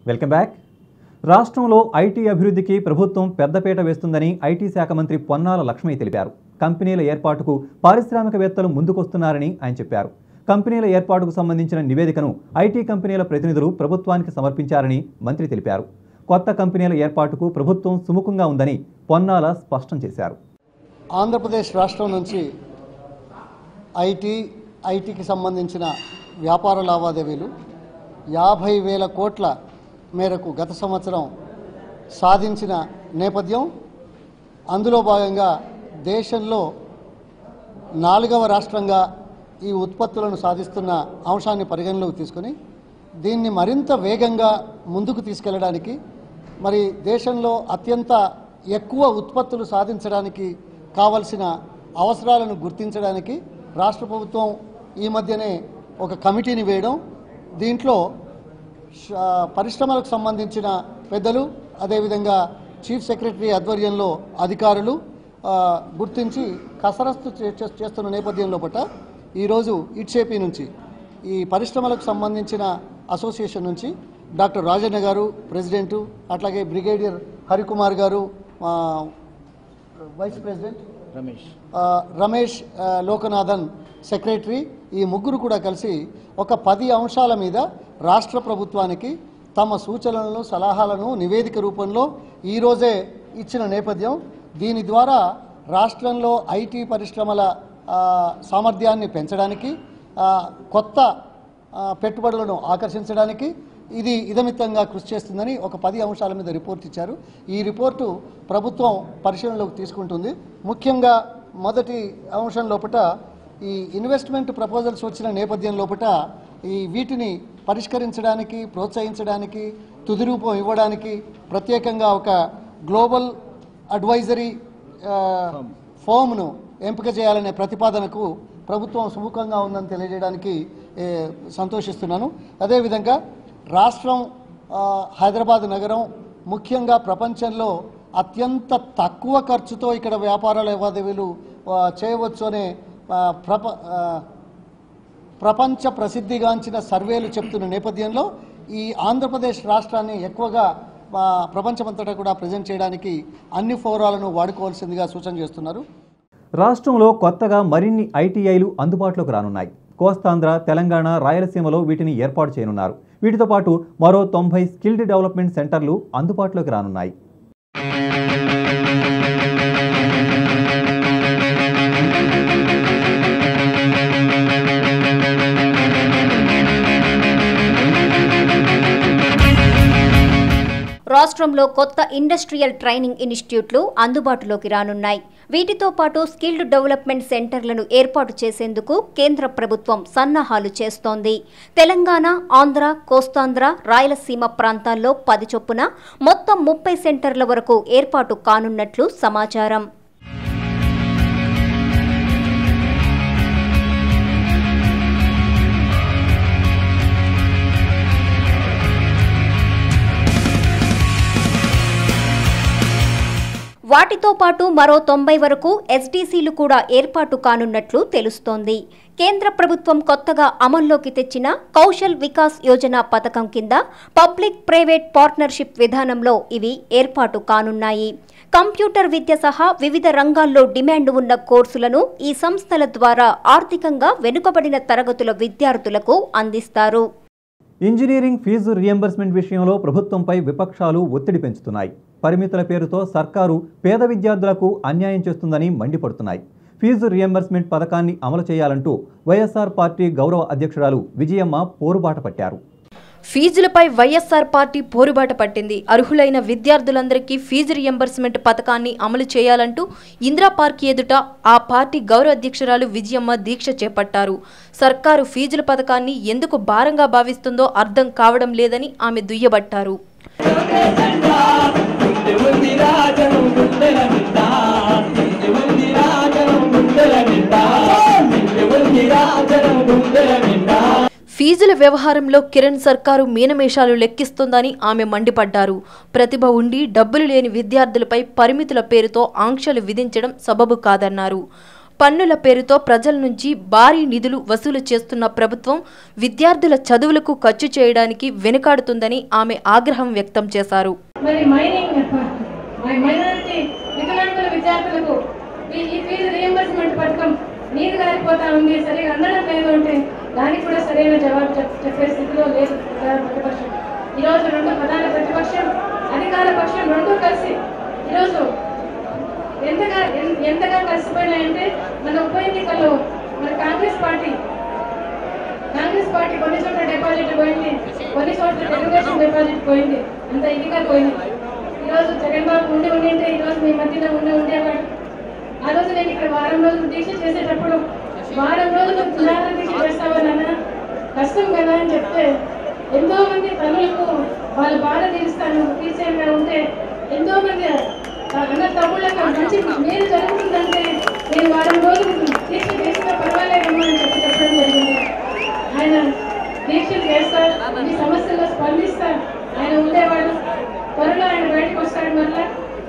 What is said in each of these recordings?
Welcome back. రాష్ట్రంలో IT అభివృద్ధికి ప్రభుత్వం పెద్దపీట వేస్తుందని ఐటీ శాఖ మంత్రి పొన్నాల లక్ష్మయ్య తెలిపారు. కంపెనీల ఏర్పాటుకు పారిశ్రామికవేత్తలు ముందుకొస్తున్నారని ఆయన చెప్పారు. కంపెనీల ఏర్పాటుకు సంబంధించిన నివేదికను ఐటీ కంపెనీల ప్రతినిధులు ప్రభుత్వానికి సమర్పించారని మంత్రి తెలిపారు. కొత్త కంపెనీల ఏర్పాటుకు ప్రభుత్వం సుముఖంగా ఉందని పొన్నాల స్పష్టం చేశారు. ఆంధ్రప్రదేశ్ రాష్ట్రం నుంచి ఐటీకి సంబంధించిన వ్యాపార లావాదేవీలు 50,000 కోట్ల మేరకు గత సంవత్సరం సాధించిన నేపథ్యం. అందులో భాగంగా దేశంలో 4వ రాష్ట్రంగా ఈ ఉత్పత్తులను సాధిస్తున్న అంశాన్ని పరిగణలోకి తీసుకొని దీన్ని మరింత వేగంగా ముందుకు తీసుకెళ్లడానికి, మరి దేశంలో అత్యంత ఎక్కువ ఉత్పత్తులు సాధించడానికి కావలసిన అవసరాలను గుర్తించడానికి రాష్ట్ర ప్రభుత్వం ఈ మధ్యనే ఒక కమిటీని వేయడం, దీంట్లో పరిశ్రమలకు సంబంధించిన పెద్దలు, అదేవిధంగా చీఫ్ సెక్రటరీ ఆధ్వర్యంలో అధికారులు గుర్తించి కసరత్తు చేస్తున్న నేపథ్యంలో పట్ల ఈరోజు ఇట్సేపీ నుంచి ఈ పరిశ్రమలకు సంబంధించిన అసోసియేషన్ నుంచి డాక్టర్ రాజన్న గారు ప్రెసిడెంటు, అట్లాగే brigadier Harikumar garu vice president, Ramesh Lokanathan secretary, ఈ ముగ్గురు కూడా కలిసి ఒక 10 అంశాల మీద రాష్ట్ర ప్రభుత్వానికి తమ సూచనలను, సలహాలను నివేదిక రూపంలో ఈరోజే ఇచ్చిన నేపథ్యం. దీని ద్వారా రాష్ట్రంలో ఐటీ పరిశ్రమల సామర్థ్యాన్ని పెంచడానికి, కొత్త పెట్టుబడులను ఆకర్షించడానికి ఇది ఇదమిత్తంగా కృషి చేస్తుందని ఒక 10 అంశాల మీద రిపోర్ట్ ఇచ్చారు. ఈ రిపోర్టు ప్రభుత్వం పరిశీలనలోకి తీసుకుంటుంది. ముఖ్యంగా మొదటి అంశం లోపల ఈ ఇన్వెస్ట్మెంట్ ప్రపోజల్స్ వచ్చిన నేపథ్యం లోపల వీటిని పరిష్కరించడానికి, ప్రోత్సహించడానికి, తుది రూపం ఇవ్వడానికి ప్రత్యేకంగా ఒక గ్లోబల్ అడ్వైజరీ ఫోమ్ను ఎంపిక చేయాలనే ప్రతిపాదనకు ప్రభుత్వం సుముఖంగా ఉందని తెలియజేయడానికి సంతోషిస్తున్నాను. అదేవిధంగా రాష్ట్రం హైదరాబాద్ నగరం ముఖ్యంగా ప్రపంచంలో అత్యంత తక్కువ ఖర్చుతో ఇక్కడ వ్యాపార లావాదేవీలు చేయవచ్చు అనే ప్రపంచ ప్రసిద్ధిగాంచిన సర్వేలు చెప్తున్న నేపథ్యంలో ఈ ఆంధ్రప్రదేశ్ రాష్ట్రాన్ని ఎక్కువగా ప్రపంచమంతటా కూడా ప్రజెంట్ చేయడానికి అన్ని ఫోరాలను వాడుకోవాల్సిందిగా సూచన చేస్తున్నారు. రాష్ట్రంలో కొత్తగా మరిన్ని ఐటీఐలు అందుబాటులోకి రానున్నాయి. కోస్తాంధ్ర, తెలంగాణ, రాయలసీమలో వీటిని ఏర్పాటు చేయనున్నారు. వీటితో పాటు మరో 90 స్కిల్డ్ డెవలప్మెంట్ సెంటర్లు అందుబాటులోకి రానున్నాయి. రాష్ట్రంలో కొత్త ఇండస్ట్రియల్ ట్రైనింగ్ ఇన్స్టిట్యూట్లు అందుబాటులోకి రానున్నాయి. వీటితో పాటు స్కిల్డ్ డెవలప్మెంట్ సెంటర్లను ఏర్పాటు చేసేందుకు కేంద్ర ప్రభుత్వం సన్నాహాలు చేస్తోంది. తెలంగాణ, ఆంధ్ర, కోస్తాంధ్ర, రాయలసీమ ప్రాంతాల్లో 10 చొప్పున మొత్తం 30 సెంటర్ల వరకు ఏర్పాటు కానున్నట్లు సమాచారం. వాటితో పాటు మరో 90 వరకు ఎస్డీసీలు కూడా ఏర్పాటు కానున్నట్లు తెలుస్తోంది. కేంద్ర ప్రభుత్వం కొత్తగా అమల్లోకి తెచ్చిన కౌశల్ వికాస్ యోజన పథకం కింద పబ్లిక్ ప్రైవేట్ పార్ట్నర్షిప్ విధానంలో ఇవి ఏర్పాటు కానున్నాయి. కంప్యూటర్ విద్య సహా వివిధ రంగాల్లో డిమాండ్ ఉన్న కోర్సులను ఈ సంస్థల ద్వారా ఆర్థికంగా వెనుకబడిన తరగతుల విద్యార్థులకు అందిస్తారు. ఇంజనీరింగ్ ఫీజు రియంబర్స్మెంట్ విషయంలో ప్రభుత్వంపై విపక్షాలు ఒత్తిడి పెంచుతున్నాయి. పరిమితుల పేరుతో సర్కారు పేద విద్యార్థులకు అన్యాయం చేస్తుందని మండిపడుతున్నాయి. ఫీజు రియంబర్స్మెంట్ పథకాన్ని అమలు చేయాలంటూ వైఎస్ఆర్ పార్టీ గౌరవ అధ్యక్షురాలు విజయమ్మ పోరుబాట పట్టారు. ఫీజులపై వైఎస్ఆర్ పార్టీ పోరుబాట పట్టింది. అర్హులైన విద్యార్థులందరికీ ఫీజు రియంబర్స్మెంట్ పథకాన్ని అమలు చేయాలంటూ ఇందిరా పార్క్ ఎదుట ఆ పార్టీ గౌరవ అధ్యక్షురాలు విజయమ్మ దీక్ష చేపట్టారు. సర్కారు ఫీజుల పథకాన్ని ఎందుకు భారంగా భావిస్తుందో అర్థం కావడం లేదని ఆమె దుయ్యబట్టారు. ఫీజుల వ్యవహారంలో కిరణ్ సర్కారు మీనమేషాలు లెక్కిస్తోందని ఆమె మండిపడ్డారు. ప్రతిభ ఉండి డబ్బులు లేని విద్యార్థులపై పరిమితుల పేరుతో ఆంక్షలు విధించడం సబబు కాదన్నారు. పన్నుల పేరుతో ప్రజల నుంచి భారీ నిధులు వసూలు చేస్తున్న ప్రభుత్వం విద్యార్థుల చదువులకు ఖర్చు చేయడానికి వెనుకాడుతుందని ఆమె ఆగ్రహం వ్యక్తం చేశారు. మరి మైనారిటీ వికలాంగుల విద్యార్థులకు ఈ ఫీజు రీయింబర్స్మెంట్ పథకం నీరు గారిపోతా ఉంది, సరిగా అందడం లేదు అంటే దానికి కూడా సరైన జవాబు చెప్పే స్థితిలో లేదు ప్రతిపక్షం. ఈరోజు రెండు ప్రధాన ప్రతిపక్షం అధికార పక్షం రెండూ కలిసి ఈరోజు ఎంతగా కలిసిపోయినాయంటే మన ఉప ఎన్నికల్లో మన కాంగ్రెస్ పార్టీ కొన్ని చోట్ల డిపాజిట్ పోయింది, కొన్ని చోట్ల తెలుగుదేశం డిపాజిట్ పోయింది, అంత ఇదిగా పోయింది. ఈరోజు జగన్ బాబు ఉంటే ఈరోజు మీ మధ్యలో ఉండేవాడు. ఆ రోజు నేను ఇక్కడ వారం రోజులు దీక్ష చేసేటప్పుడు వారం రోజులు పునరావృత దీక్ష చేస్తావా నాన్న, కష్టం కదా అని చెప్తే ఎంతో మంది తల్లులకు వాళ్ళ బాధ తీర్చేగా ఉంటే ఎంతో మంది అన్న తమ్ముళ్ళకు మంచి మేలు జరుగుతుందంటే నేను వారం రోజులు దీక్ష చేసినా పర్వాలేదమ్మా అని చెప్పడం జరిగింది. ఆయన దీక్షలు చేస్తారు, ఈ సమస్యల్లో స్పందిస్తారు, ఆయన ఉండేవాడు. త్వరలో ఆయన బయటకు వస్తాడు, మళ్ళా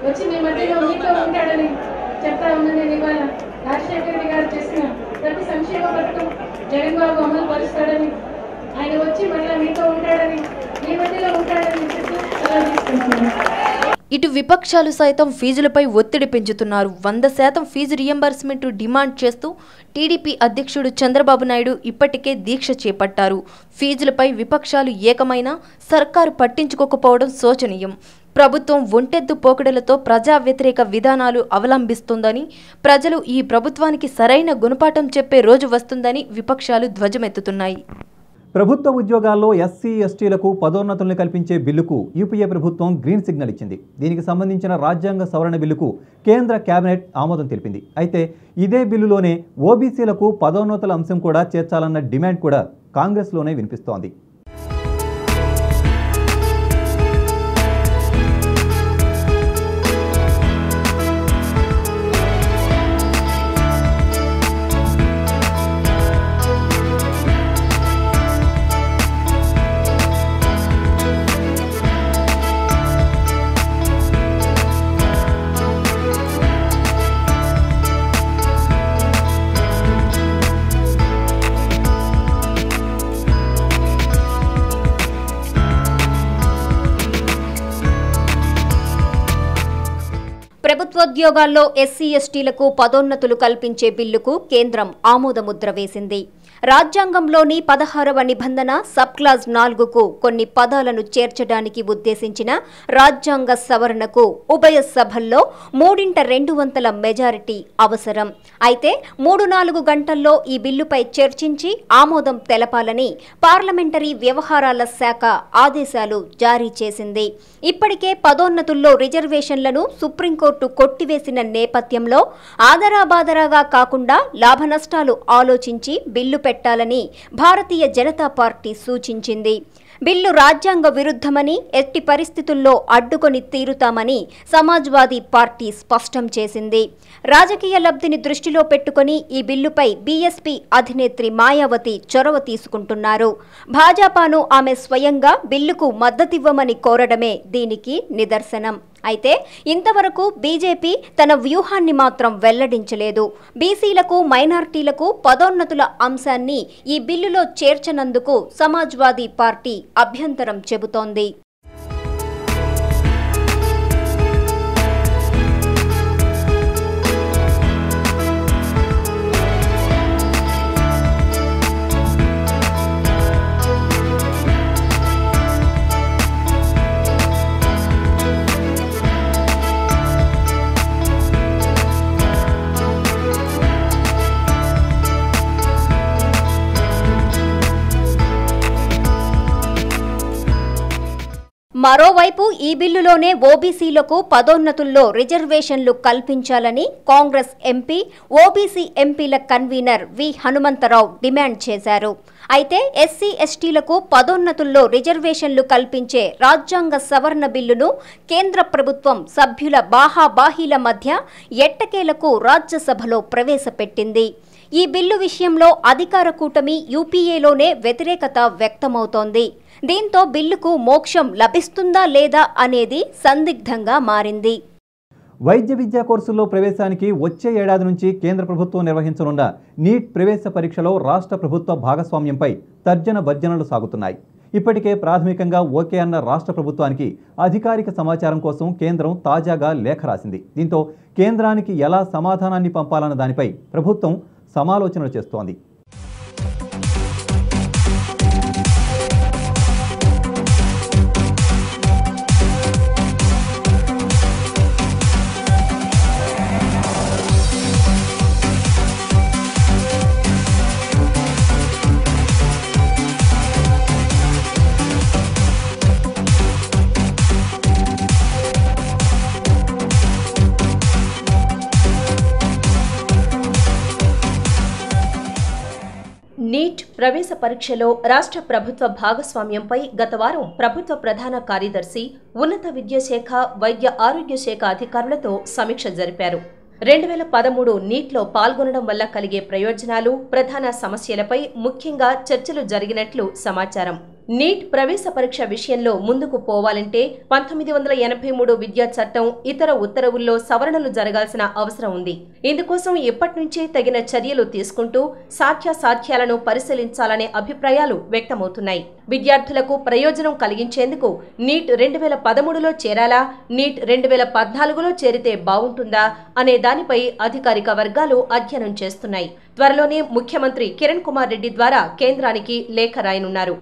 వచ్చి మీ మధ్యలో మీతో ఉంటాడని చెప్తా ఉన్నది. నేను ఇవాళ రాజశేఖర రెడ్డి గారు చేసిన ప్రతి సంక్షేమ పథకం జగన్ బాబు అమలు పరుస్తాడని, ఆయన వచ్చి మళ్ళా మీతో ఉంటాడని, మీ మధ్యలో ఉంటాడని చెప్పి సెలవు తీసుకుంటున్నాను. ఇటు విపక్షాలు సైతం ఫీజులపై ఒత్తిడి పెంచుతున్నారు. 100% ఫీజు రియంబర్స్మెంట్ డిమాండ్ చేస్తూ టీడీపీ అధ్యక్షుడు చంద్రబాబు నాయుడు ఇప్పటికే దీక్ష చేపట్టారు. ఫీజులపై విపక్షాలు ఏకమైనా సర్కారు పట్టించుకోకపోవడం శోచనీయం. ప్రభుత్వం ఒంటెద్దు పోకడలతో ప్రజా వ్యతిరేక విధానాలు అవలంబిస్తుందని, ప్రజలు ఈ ప్రభుత్వానికి సరైన గుణపాఠం చెప్పే రోజు వస్తుందని విపక్షాలు ధ్వజమెత్తుతున్నాయి. ప్రభుత్వ ఉద్యోగాల్లో ఎస్సీ ఎస్టీలకు పదోన్నతులను కల్పించే బిల్లుకు యూపీఏ ప్రభుత్వం గ్రీన్ సిగ్నల్ ఇచ్చింది. దీనికి సంబంధించిన రాజ్యాంగ సవరణ బిల్లుకు కేంద్ర కేబినెట్ ఆమోదం తెలిపింది. అయితే ఇదే బిల్లులోనే ఓబీసీలకు పదోన్నతుల అంశం కూడా చేర్చాలన్న డిమాండ్ కూడా కాంగ్రెస్లోనే వినిపిస్తోంది. ప్రభుత్వోద్యోగాల్లో ఎస్సీ ఎస్టీలకు పదోన్నతులు కల్పించే బిల్లుకు కేంద్రం ఆమోదముద్ర వేసింది. రాజ్యాంగంలోని 16వ నిబంధన సబ్ క్లాజ్ 4కు కొన్ని పదాలను చేర్చడానికి ఉద్దేశించిన రాజ్యాంగ సవరణకు ఉభయ సభల్లో 3/2 మెజారిటీ అవసరం. అయితే 3-4 గంటల్లో ఈ బిల్లుపై చర్చించి ఆమోదం తెలపాలని పార్లమెంటరీ వ్యవహారాల శాఖ ఆదేశాలు జారీ చేసింది. ఇప్పటికే పదోన్నతుల్లో రిజర్వేషన్లను సుప్రీంకోర్టు కొట్టివేసిన నేపథ్యంలో ఆదరాబాదరాగా కాకుండా లాభనష్టాలు ఆలోచించి బిల్లు పెట్టాలని భారతీయ జనతా పార్టీ సూచించింది. బిల్లు రాజ్యాంగ విరుద్ధమని, ఎట్టి పరిస్థితుల్లో అడ్డుకొని తీరుతామని సమాజ్వాదీ పార్టీ స్పష్టం చేసింది. రాజకీయ లబ్ధిని దృష్టిలో పెట్టుకుని ఈ బిల్లుపై బీఎస్పీ అధినేత్రి మాయావతి చొరవ తీసుకుంటున్నారు. భాజపాను ఆమె స్వయంగా బిల్లుకు మద్దతివ్వమని కోరడమే దీనికి నిదర్శనం. అయితే ఇంతవరకు బీజేపీ తన వ్యూహాన్ని మాత్రం వెల్లడించలేదు. బీసీలకు, మైనార్టీలకు పదోన్నతుల అంశాన్ని ఈ బిల్లులో చేర్చనందుకు సమాజ్వాదీ పార్టీ అభ్యంతరం చెబుతోంది. మరోవైపు ఈ బిల్లులోనే ఓబీసీలకు పదోన్నతుల్లో రిజర్వేషన్లు కల్పించాలని కాంగ్రెస్ ఎంపీ, ఓబీసీ ఎంపీల కన్వీనర్ వి హనుమంతరావు డిమాండ్ చేశారు. అయితే ఎస్సీ ఎస్టీలకు పదోన్నతుల్లో రిజర్వేషన్లు కల్పించే రాజ్యాంగ సవరణ బిల్లును కేంద్ర ప్రభుత్వం సభ్యుల బాహాబాహీల మధ్య ఎట్టకేలకు రాజ్యసభలో ప్రవేశపెట్టింది. ఈ బిల్లు విషయంలో అధికార కూటమి యూపీఏలోనే వ్యతిరేకత వ్యక్తమవుతోంది. దీంతో బిల్లుకు మోక్షం లభిస్తుందా లేదా అనేది సందిగ్ధంగా మారింది. వైద్య విద్యా కోర్సుల్లో ప్రవేశానికి వచ్చే ఏడాది నుంచి కేంద్ర ప్రభుత్వం నిర్వహించనున్న నీట్ ప్రవేశ పరీక్షలో రాష్ట్ర ప్రభుత్వ భాగస్వామ్యంపై తర్జన భర్జనలు సాగుతున్నాయి. ఇప్పటికే ప్రాథమికంగా ఓకే అన్న రాష్ట్ర ప్రభుత్వానికి అధికారిక సమాచారం కోసం కేంద్రం తాజాగా లేఖ రాసింది. దీంతో కేంద్రానికి ఎలా సమాధానాన్ని పంపాలన్న దానిపై ప్రభుత్వం సమాలోచనలు చేస్తోంది. నీట్ ప్రవేశ పరీక్షలో రాష్ట్ర ప్రభుత్వ భాగస్వామ్యంపై గత వారం ప్రభుత్వ ప్రధాన కార్యదర్శి, ఉన్నత విద్యాశాఖ, వైద్య ఆరోగ్య శాఖ అధికారులతో సమీక్ష జరిపారు. 2013 నీట్లో పాల్గొనడం వల్ల కలిగే ప్రయోజనాలు, ప్రధాన సమస్యలపై ముఖ్యంగా చర్చలు జరిగినట్లు సమాచారం. నీట్ ప్రవేశ పరీక్ష విషయంలో ముందుకు పోవాలంటే 1983 విద్యా చట్టం, ఇతర ఉత్తర్వుల్లో సవరణలు జరగాల్సిన అవసరం ఉంది. ఇందుకోసం ఇప్పటి నుంచే తగిన చర్యలు తీసుకుంటూ సాధ్యాసాధ్యాలను పరిశీలించాలనే అభిప్రాయాలు వ్యక్తమవుతున్నాయి. విద్యార్థులకు ప్రయోజనం కలిగించేందుకు నీట్ 2013లో చేరాలా, నీట్ 2014లో చేరితే బావుంటుందా అనే దానిపై అధికారిక వర్గాలు అధ్యయనం చేస్తున్నాయి. త్వరలోనే ముఖ్యమంత్రి కిరణ్ కుమార్ రెడ్డి ద్వారా కేంద్రానికి లేఖ రాయనున్నారు.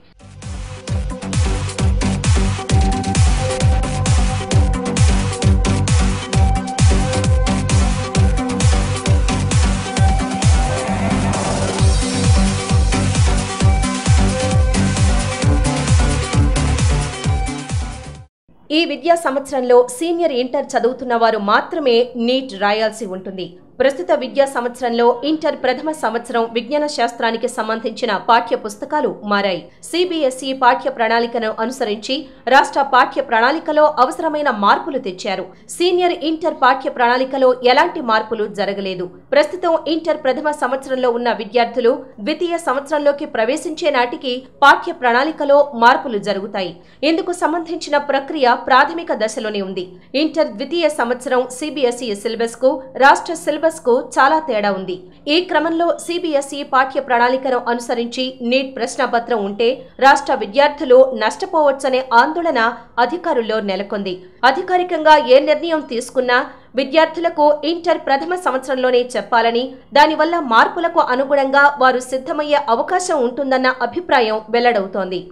ఈ విద్యా సంవత్సరంలో సీనియర్ ఇంటర్ చదువుతున్న వారు మాత్రమే నీట్ రాయాల్సి ఉంటుంది. ప్రస్తుత విద్యా సంవత్సరంలో ఇంటర్ ప్రథమ సంవత్సరం విజ్ఞాన శాస్త్రానికి సంబంధించిన పాఠ్య పుస్తకాలు మారాయి. సిబిఎస్ఈ పాఠ్య ప్రణాళికను అనుసరించి రాష్ట్ర పాఠ్య ప్రణాళికలో అవసరమైన మార్పులు తెచ్చారు. సీనియర్ ఇంటర్ పాఠ్య ప్రణాళికలో ఎలాంటి మార్పులు జరగలేదు. ప్రస్తుతం ఇంటర్ ప్రథమ సంవత్సరంలో ఉన్న విద్యార్థులు ద్వితీయ సంవత్సరంలోకి ప్రవేశించే నాటికి పాఠ్య ప్రణాళికలో మార్పులు జరుగుతాయి. ఇందుకు సంబంధించిన ప్రక్రియ ప్రాథమిక దశలోనే ఉంది. ఇంటర్ ద్వితీయ సంవత్సరం సిబిఎస్ఈ సిలబస్ కు రాష్ట్ర సిలబస్ కు చాలా తేడా ఉంది. ఈ క్రమంలో సిబిఎస్ఈ పాఠ్య ప్రణాళికను అనుసరించి నీట్ ప్రశ్నపత్రం ఉంటే రాష్ట్ర విద్యార్థులు నష్టపోవచ్చనే ఆందోళన అధికారుల్లో నెలకొంది. అధికారికంగా ఏ నిర్ణయం తీసుకున్నా విద్యార్థులకు ఇంటర్ ప్రథమ సంవత్సరంలోనే చెప్పాలని, దానివల్ల మార్పులకు అనుగుణంగా వారు సిద్ధమయ్యే అవకాశం ఉంటుందన్న అభిప్రాయం వెల్లడవుతోంది.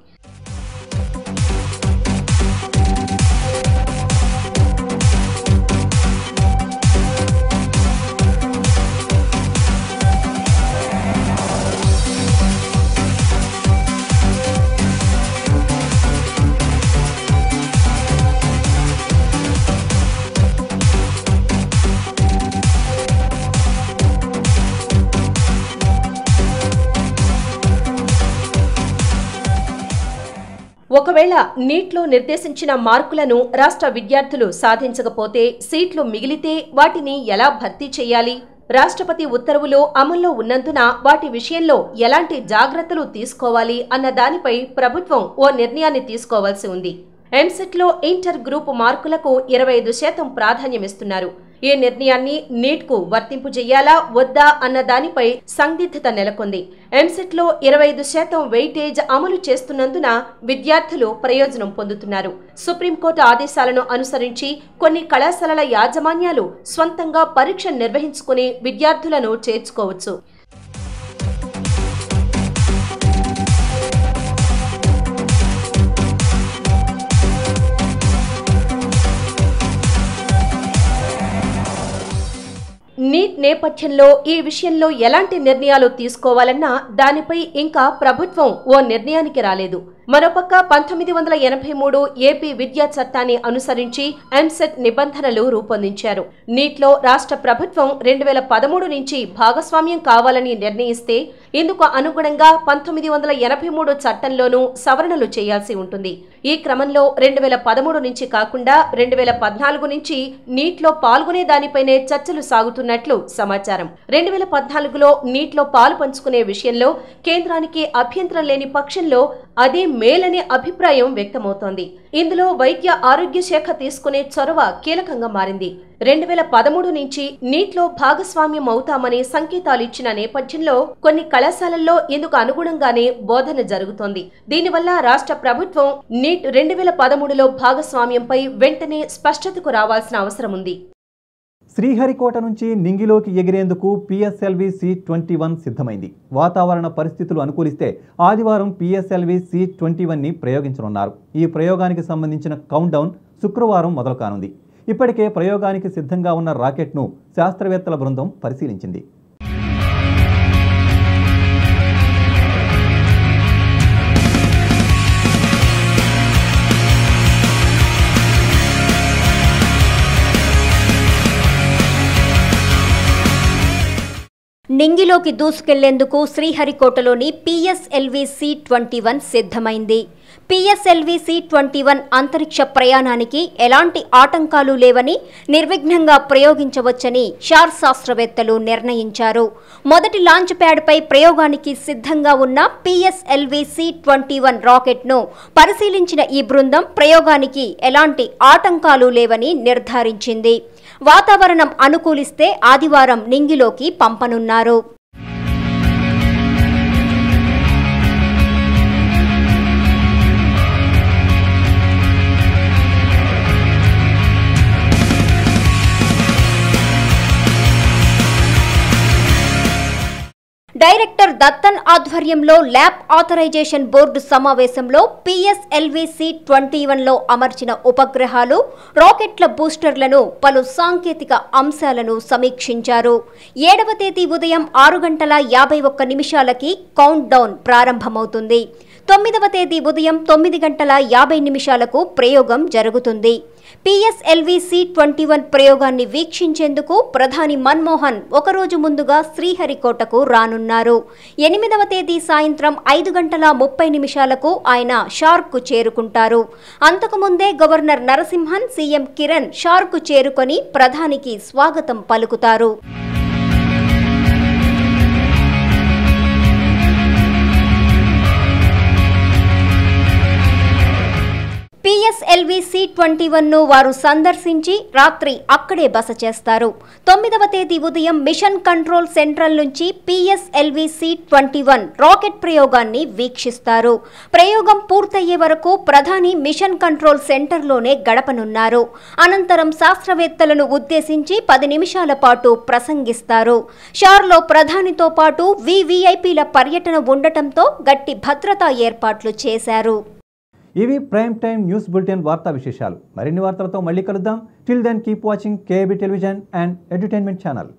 ఒకవేళ నీట్లో నిర్దేశించిన మార్కులను రాష్ట్ర విద్యార్థులు సాధించకపోతే, సీట్లు మిగిలితే వాటిని ఎలా భర్తీ చేయాలి? రాష్ట్రపతి ఉత్తర్వులు అమల్లో ఉన్నందున వాటి విషయంలో ఎలాంటి జాగ్రత్తలు తీసుకోవాలి అన్న దానిపై ప్రభుత్వం ఓ నిర్ణయాన్ని తీసుకోవాల్సి ఉంది. ఎంసెట్లో ఇంటర్ గ్రూప్ మార్కులకు 25% ప్రాధాన్యమిస్తున్నారు. ఈ నిర్ణయాన్ని నీట్ కు వర్తింపు చేయాలా వద్దా అన్న దానిపై సందిగ్ధత నెలకొంది. ఎంసెట్లో 25% వెయిటేజ్ అమలు చేస్తున్నందున విద్యార్థులు ప్రయోజనం పొందుతున్నారు. సుప్రీంకోర్టు ఆదేశాలను అనుసరించి కొన్ని కళాశాలల యాజమాన్యాలు స్వంతంగా పరీక్ష నిర్వహించుకుని విద్యార్థులను చేర్చుకోవచ్చు. నీట్ నేపథ్యంలో ఈ విషయంలో ఎలాంటి నిర్ణయాలు తీసుకోవాలన్నా దానిపై ఇంకా ప్రభుత్వం ఓ నిర్ణయానికి రాలేదు. మరోపక్క 1983 ఏపీ విద్యా చట్టాన్ని అనుసరించి ఎంసెట్ నిబంధనలు రూపొందించారు. నీట్లో రాష్ట్ర ప్రభుత్వం 2013 నుంచి భాగస్వామ్యం కావాలని నిర్ణయిస్తే ఇందుకు అనుగుణంగా 1983 చట్టంలోనూ సవరణలు చేయాల్సి ఉంటుంది. ఈ క్రమంలో 2013 నుంచి కాకుండా 2014 నుంచి నీట్లో పాల్గొనే దానిపైనే చర్చలు సాగుతున్నట్లు సమాచారం. 2014లో నీట్లో పాలు పంచుకునే విషయంలో కేంద్రానికి అభ్యంతరం లేని పక్షంలో అదే మేలనే అభిప్రాయం వ్యక్తమవుతోంది. ఇందులో వైద్య ఆరోగ్య శాఖ తీసుకునే చొరవ కీలకంగా మారింది. 2013 నుంచి నీట్లో భాగస్వామ్యం అవుతామని సంకేతాలు ఇచ్చిన నేపథ్యంలో కొన్ని కళాశాలల్లో ఇందుకు అనుగుణంగానే బోధన జరుగుతోంది. దీనివల్ల రాష్ట్ర ప్రభుత్వం నీట్ 2013లో భాగస్వామ్యంపై వెంటనే స్పష్టతకు రావాల్సిన అవసరం ఉంది. శ్రీహరికోట నుంచి నింగిలోకి ఎగిరేందుకు PSLV C-21 సిద్ధమైంది. వాతావరణ పరిస్థితులు అనుకూలిస్తే ఆదివారం PSLV C-21ని ప్రయోగించనున్నారు. ఈ ప్రయోగానికి సంబంధించిన కౌంట్డౌన్ శుక్రవారం మొదలు కానుంది. ఇప్పటికే ప్రయోగానికి సిద్ధంగా ఉన్న రాకెట్ను శాస్త్రవేత్తల బృందం పరిశీలించింది. నింగిలోకి దూసుకెళ్లేందుకు శ్రీహరికోటలోని PSLV C-21 సిద్ధమైంది. PSLV C-21 అంతరిక్ష ప్రయాణానికి ఎలాంటి ఆటంకాలు లేవని, నిర్విఘ్నంగా ప్రయోగించవచ్చని శాస్త్రవేత్తలు నిర్ణయించారు. మొదటి లాంచ్ ప్యాడ్పై ప్రయోగానికి సిద్ధంగా ఉన్న PSLV C-21 రాకెట్ను పరిశీలించిన ఈ బృందం ప్రయోగానికి ఎలాంటి ఆటంకాలు లేవని నిర్ధారించింది. వాతావరణం అనుకూలిస్తే ఆదివారం నింగిలోకి పంపనున్నారు. డైరెక్టర్ దత్తన్ ఆధ్వర్యంలో ల్యాబ్ ఆథరైజేషన్ బోర్డు సమావేశంలో PSLV C-21లో అమర్చిన ఉపగ్రహాలు, రాకెట్ల బూస్టర్లను, పలు సాంకేతిక అంశాలను సమీక్షించారు. 7వ తేదీ ఉదయం 6:51 కౌంట్ డౌన్ ప్రారంభమవుతుంది. 9వ తేదీ ఉదయం 9:50 ప్రయోగం జరుగుతుంది. PSLV C-21 ప్రయోగాన్ని వీక్షించేందుకు ప్రధాని మన్మోహన్ ఒకరోజు ముందుగా శ్రీహరికోటకు రానున్నారు. 8వ తేదీ సాయంత్రం 5:30 ఆయన షార్కు చేరుకుంటారు. అంతకుముందే గవర్నర్ నరసింహన్, సీఎం కిరణ్ షార్కు చేరుకొని ప్రధానికి స్వాగతం పలుకుతారు. PSLV C-21ను వారు సందర్శించి రాత్రి అక్కడే బస చేస్తారు. 9వ తేదీ ఉదయం మిషన్ కంట్రోల్ సెంట్రల్ నుంచి PSLV C-21 రాకెట్ ప్రయోగాన్ని వీక్షిస్తారు. ప్రయోగం పూర్తయ్యే వరకు ప్రధాని మిషన్ కంట్రోల్ సెంటర్లోనే గడపనున్నారు. అనంతరం శాస్త్రవేత్తలను ఉద్దేశించి 10 నిమిషాల పాటు ప్రసంగిస్తారు. షార్లో ప్రధానితో పాటు VVIPల పర్యటన ఉండటంతో గట్టి భద్రతా ఏర్పాట్లు చేశారు. ఇవి ప్రైమ్ టైమ్ న్యూస్ బులెటిన్ వార్తా విశేషాలు. మరిన్ని వార్తలతో మళ్ళీ కలుద్దాం. Till then keep watching KAB television and entertainment channel.